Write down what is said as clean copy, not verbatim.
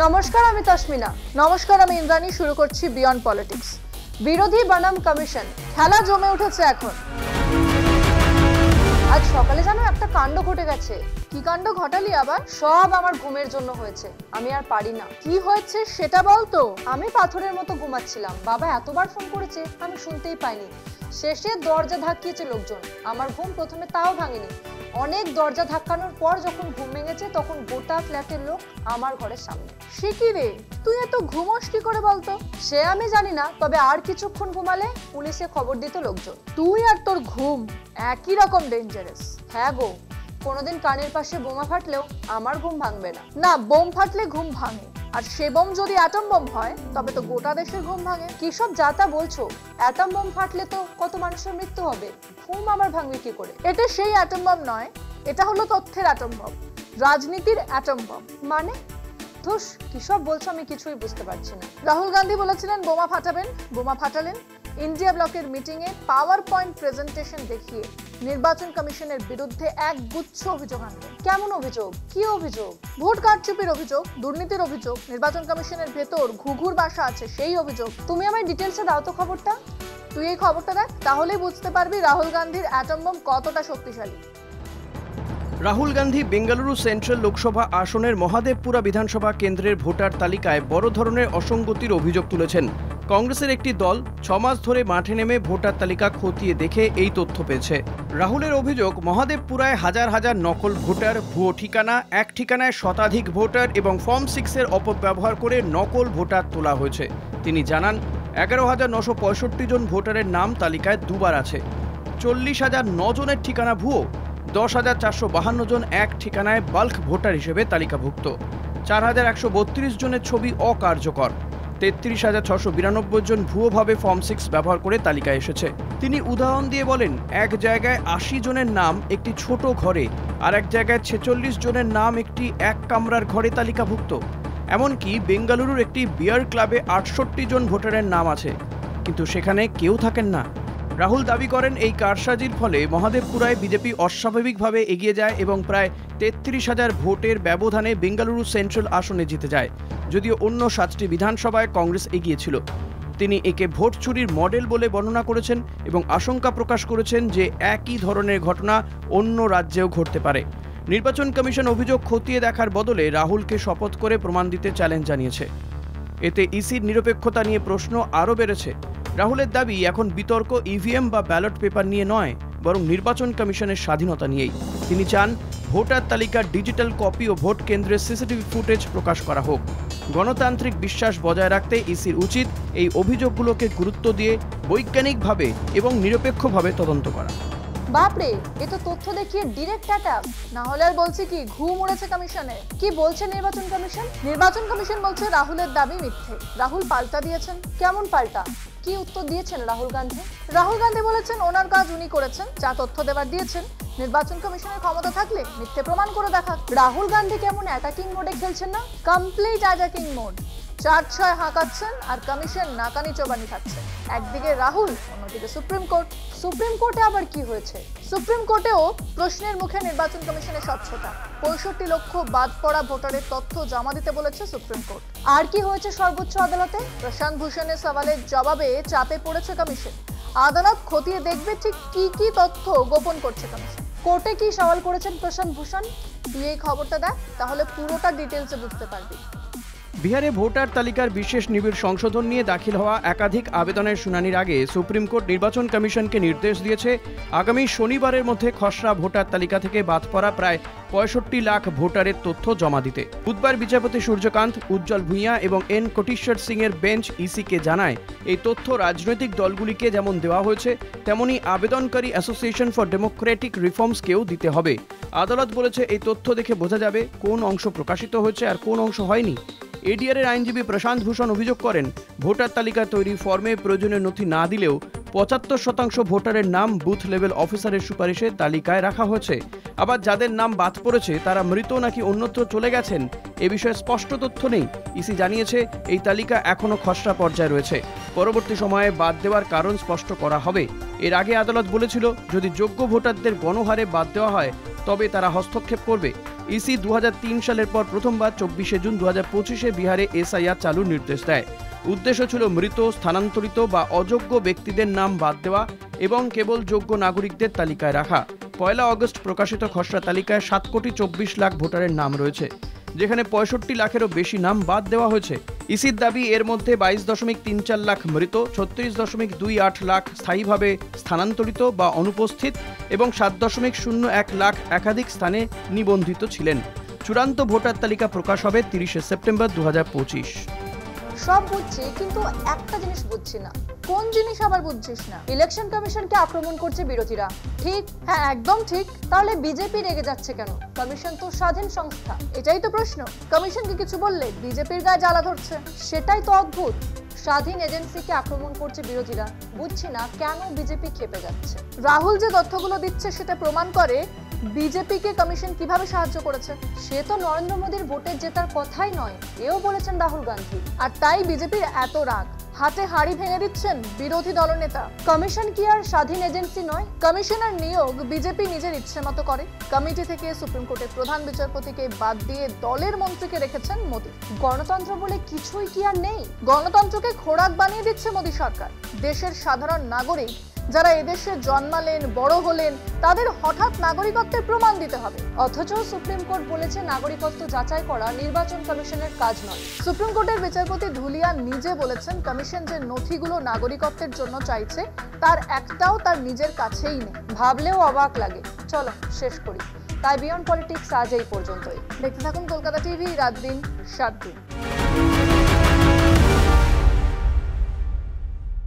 নমস্কার, আমি তসমিনা। নমস্কার, আমি ইন্দ্রাণী। শুরু করছি বিয়ন্ড পলিটিক্স। বিরোধী বনাম কমিশন, খেলা জমে উঠেছে এখন। আজ সকালে জানো একটা কাণ্ড ঘটে গেছে। কি কাণ্ড ঘটালি আবার? সব আমার ঘুমের জন্য হয়েছে, আমি আর পারি না। কি হয়েছে সেটা বলতো। আমি পাথরের মতো ঘুমাচ্ছিলাম, বাবা এতবার ফোন করেছে আমি শুনতেই পাইনি। শেষে দরজা ধাক্কিয়েছে লোকজন, আমার ঘুম প্রথমে তাও ভাঙেনি। অনেক দরজা ধাক্কানোর পর যখন ঘুম ভেঙেছে তখন গোটা ফ্ল্যাটের লোক আমার ঘরের সামনে। সে কি রে, তুই এত ঘুমোস কি করে বলতো? সে আমি জানি না, তবে আর কিছুক্ষণ ঘুমালে পুলিশে খবর দিত লোকজন। তুই আর তোর ঘুম একই রকম ডেঞ্জারাস। হ্যাঁ গো, কোনোদিন কানের পাশে বোমা ফাটলেও আমার ঘুম ভাঙবে না। না, বোম ফাটলে ঘুম ভাঙে, আর সে বোম যদি অ্যাটম বোম হয় তবে তো গোটা দেশের ঘুম ভাঙে। কি সব যাতা বলছো? অ্যাটম বোম ফাটলে তো কত মানুষের মৃত্যু হবে, ঘুম আমার ভাঙবে কি করে? এটা সেই অ্যাটম বোম নয়, এটা হলো তথ্যের অ্যাটম বোম, রাজনীতির অ্যাটম বোম। মানে ধুস, কি সব বলছো আমি কিছুই বুঝতে পারছি না। রাহুল গান্ধী বলেছিলেন বোমা ফাটাবেন, বোমা ফাটালেন। ইন্ডিয়া ব্লকের মিটিং এ পাওয়ার পয়েন্ট প্রেজেন্টেশন দেখিয়ে নির্বাচন কমিশনের বিরুদ্ধে এক গুচ্ছ অভিযোগ আনলেন। কেমন অভিযোগ? কি অভিযোগ? ভোট কারচুপির অভিযোগ, দুর্নীতির অভিযোগ, নির্বাচন কমিশনের ভেতর ঘুঘুর বাসা আছে সেই অভিযোগ। তুমি আমায় ডিটেলসে দাও তো খবরটা। তুই এই খবরটা দেখ, তাহলেই বুঝতে পারবি রাহুল গান্ধীর অ্যাটম বোম কতটা শক্তিশালী। রাহুল গান্ধী বেঙ্গালুরু সেন্ট্রাল লোকসভা আসনের মহাদেবপুরা বিধানসভা কেন্দ্রের ভোটার তালিকায় বড় ধরনের অসঙ্গতির অভিযোগ তুলেছেন। কংগ্রেসের একটি দল 6 মাস ধরে মাঠে নেমে ভোটার তালিকা খতিয়ে দেখে এই তথ্য পেয়েছে। রাহুলের অভিযোগ, মহাদেবপুরায় হাজার হাজার নকল ভোটার, ভুয়ো ঠিকানা, এক ঠিকানায় শতাধিক ভোটার এবং ফর্ম 6-এর অপব্যবহার করে নকল ভোটার তোলা হয়েছে। তিনি জানান 11,965 জন ভোটারের নাম তালিকায় দুবার আছে, 40,009 জনের ঠিকানা ভুয়ো, 10,452 জন এক ঠিকানায় বাল্ক ভোটার হিসেবে তালিকাভুক্ত, 4,132 জনের ছবি অকার্যকর, 33,692 জন ভুয়োভাবে ফর্ম 6 ব্যবহার করে তালিকায় এসেছে। তিনি উদাহরণ দিয়ে বলেন, এক জায়গায় 80 জনের নাম একটি ছোট ঘরে, আর এক জায়গায় 46 জনের নাম একটি এক কামরার ঘরে তালিকাভুক্ত। এমনকি বেঙ্গালুরুর একটি বিয়ার ক্লাবে 68 জন ভোটারের নাম আছে, কিন্তু সেখানে কেউ থাকেন না। রাহুল দাবি করেন এই কারসাজির ফলে মহাদেবপুরায় বিজেপি অস্বাভাবিকভাবে এগিয়ে যায় এবং প্রায় 33,000 ভোটের ব্যবধানে বেঙ্গালুরু সেন্ট্রাল আসনে জিতে যায়, যদিও অন্য 7টি বিধানসভায় কংগ্রেস এগিয়েছিল। তিনি একে ভোট চুরির মডেল বলে বর্ণনা করেছেন এবং আশঙ্কা প্রকাশ করেছেন যে একই ধরনের ঘটনা অন্য রাজ্যেও ঘটতে পারে। নির্বাচন কমিশন অভিযোগ খতিয়ে দেখার বদলে রাহুলকে শপথ করে প্রমাণ দিতে চ্যালেঞ্জ জানিয়েছে। এতে ইসির নিরপেক্ষতা নিয়ে প্রশ্ন আরও বেড়েছে। রাহুলের দাবি, এখন বিতর্ক ইভিএম বা ব্যালট পেপার নিয়ে নয়, বরং নির্বাচন কমিশনের স্বাধীনতা নিয়েই। তিনি চান ভোটার তালিকার ডিজিটাল কপি ও ভোট কেন্দ্রের সিসিটিভি ফুটেজ প্রকাশ করা হোক। গণতান্ত্রিক বিশ্বাস বজায় রাখতে ইসির উচিত এই অভিযোগগুলোকে গুরুত্ব দিয়ে বৈজ্ঞানিকভাবে এবং নিরপেক্ষভাবে তদন্ত করা। বাপরে, এ তো তথ্য দেখিয়ে ডিরেক্ট অ্যাটাক। না হলে আর বলছি কি, ঘুম উড়েছে কমিশনে। কি বলছে নির্বাচন কমিশন? নির্বাচন কমিশন বলছে রাহুলের দাবি মিথ্যে। রাহুল পাল্টা দিয়েছেন। কেমন পাল্টা? কি উত্তর দিয়েছেন রাহুল গান্ধী? রাহুল গান্ধী বলেছেন ওনার কাজ উনি করেছেন, যা তথ্য দেবার দিয়েছেন। নির্বাচন কমিশনের ক্ষমতা থাকলে মিথ্যে প্রমাণ করে দেখাক। রাহুল গান্ধী কেমন অ্যাটাকিং মোডে খেলছেন না? Complete attacking mode. 4-6 হাঁকাচ্ছেন আর কমিশন নাকানি চোবানি খাচ্ছে। একদিকে রাহুল, অন্যদিকে সুপ্রিম কোর্ট। সুপ্রিম কোর্টে আবার কি হয়েছে? সুপ্রিম কোর্টেও প্রশ্নের মুখে নির্বাচন কমিশনের স্বচ্ছতা। 65 লক্ষ বাদ পড়া ভোটারের তথ্য জমা দিতে বলেছে সুপ্রিম কোর্ট। আর কি হয়েছে সর্বোচ্চ আদালতে? প্রশান্ত ভূষণের সওয়ালের জবাবে চাপে পড়েছে কমিশন। আদালত খতিয়ে দেখবে ঠিক কি কি তথ্য গোপন করছে কমিশন। কোর্টে কি সওয়াল করেছেন প্রশান্ত ভূষণ? তুই এই খবরটা দেখ, তাহলে পুরোটা ডিটেলসে বুঝতে পারবি। বিহারে ভোটার তালিকার বিশেষ নিবিড় সংশোধন নিয়ে দাখিল হওয়া একাধিক আবেদনের শুনানির আগে সুপ্রিম কোর্ট নির্বাচন কমিশনকে নির্দেশ দিয়েছে আগামী শনিবারের মধ্যে খসড়া ভোটার তালিকা থেকে বাদ পড়া প্রায় 65 লাখ ভোটারের তথ্য জমা দিতে। বুধবার বিচারপতি সূর্যকান্ত, উজ্জ্বল ভূঁইয়া এবং এন কোটেশ্বর সিং এর বেঞ্চ ইসিকে জানায়, এই তথ্য রাজনৈতিক দলগুলিকে যেমন দেওয়া হয়েছে তেমনি আবেদনকারী অ্যাসোসিয়েশন ফর ডেমোক্রেটিক রিফর্মসকেও দিতে হবে। আদালত বলেছে এই তথ্য দেখে বোঝা যাবে কোন অংশ প্রকাশিত হয়েছে আর কোন অংশ হয়নি। এডিআর এর আইনজীবী প্রশান্ত ভূষণ অভিযোগ করেন, ভোটার তালিকা তৈরি ফর্মে প্রয়োজনীয় নথি না দিলেও 75% ভোটারের নাম বুথ লেভেল অফিসারের সুপারিশে তালিকায় রাখা হয়েছে। আবার যাদের নাম বাদ পড়েছে তারা মৃত নাকি অন্যত্র চলে গেছেন এ বিষয়ে স্পষ্ট তথ্য নেই। ইসি জানিয়েছে এই তালিকা এখনো খসড়া পর্যায়ে রয়েছে, পরবর্তী সময়ে বাদ দেওয়ার কারণ স্পষ্ট করা হবে। এর আগে আদালত বলেছিল, যদি যোগ্য ভোটারদের গণহারে বাদ দেওয়া হয় তবে তারা হস্তক্ষেপ করবে। ইসি 2003 সালের পর প্রথমবার 24শে জুন 2025-এ বিহারে এসআইআর চালুর নির্দেশ দেয়। উদ্দেশ্য ছিল মৃত, স্থানান্তরিত বা অযোগ্য ব্যক্তিদের নাম বাদ দেওয়া এবং কেবল যোগ্য নাগরিকদের তালিকায় রাখা। 1 আগস্ট প্রকাশিত খসড়া তালিকায় 7,24,00,000 ভোটারের নাম রয়েছে, যেখানে 65 লাখেরও বেশি নাম বাদ দেওয়া হয়েছে। ইসির দাবি, এর মধ্যে 22.34 লাখ মৃত, 36.28 লাখ স্থায়ীভাবে স্থানান্তরিত বা অনুপস্থিত এবং 7.01 লাখ একাধিক স্থানে নিবন্ধিত ছিলেন। চূড়ান্ত ভোটার তালিকা প্রকাশ হবে 30শে সেপ্টেম্বর 2025। সব বুঝছি, কিন্তু একটা জিনিস বুঝছি না। কোন জিনিস আবার বুঝছিস না? ইলেকশন কমিশনকে আক্রমণ করছে বিরোধীরা। ঠিক? হ্যাঁ, একদম ঠিক। তাহলে বিজেপি রেগে যাচ্ছে কেন? কমিশন তো স্বাধীন সংস্থা, এটাই তো প্রশ্ন। কমিশনকে কিছু বললে বিজেপির গায়ে জ্বালা ধরছে, সেটাই তো অদ্ভুত। স্বাধীন এজেন্সিকে আক্রমণ করছে বিরোধীরা, বুঝছি না কেন বিজেপি ক্ষেপে যাচ্ছে। রাহুল যে তথ্যগুলো দিচ্ছে সেটা প্রমাণ করে বিজেপিকে কমিশন কিভাবে সাহায্য করেছে। সে তো নরেন্দ্র মোদীর ভোটে জেতার কথাই নয়, এও বলেছেন রাহুল গান্ধী। আর তাই বিজেপির এত রাগ, হাতে হাড়ি ভেঙে দিচ্ছেন বিরোধী দলনেতা। কমিশন কি আর স্বাধীন এজেন্সি নয়? কমিশনের নিয়োগ বিজেপি নিজের ইচ্ছে মতো করে। কমিটি থেকে সুপ্রিম কোর্টের প্রধান বিচারপতিকে বাদ দিয়ে দলের মন্ত্রীকে রেখেছেন মোদী। গণতন্ত্র বলে কিছুই কি আর নেই? গণতন্ত্রকে খোরাক বানিয়ে দিচ্ছে মোদী সরকার। দেশের সাধারণ নাগরিক যারা এদেশে জন্মালেন, বড় হলেন, তাদের হঠাৎ নাগরিকত্বের প্রমাণ দিতে হবে। অথচ সুপ্রিম কোর্ট বলেছে নাগরিকত্ব যাচাই করা নির্বাচন কমিশনের কাজ নয়। সুপ্রিম কোর্টের বিচারপতি ধুলিয়া নিজে বলেছেন কমিশন যে নথিগুলো নাগরিকত্বের জন্য চাইছে তার একটাও তার নিজের কাছেই নেই। ভাবলেও অবাক লাগে। চলো শেষ করি। তাই বিয়ন্ড পলিটিক্স আজ এই পর্যন্তই। দেখতে থাকুন কলকাতা টিভি, রাত দিন 7 দিন।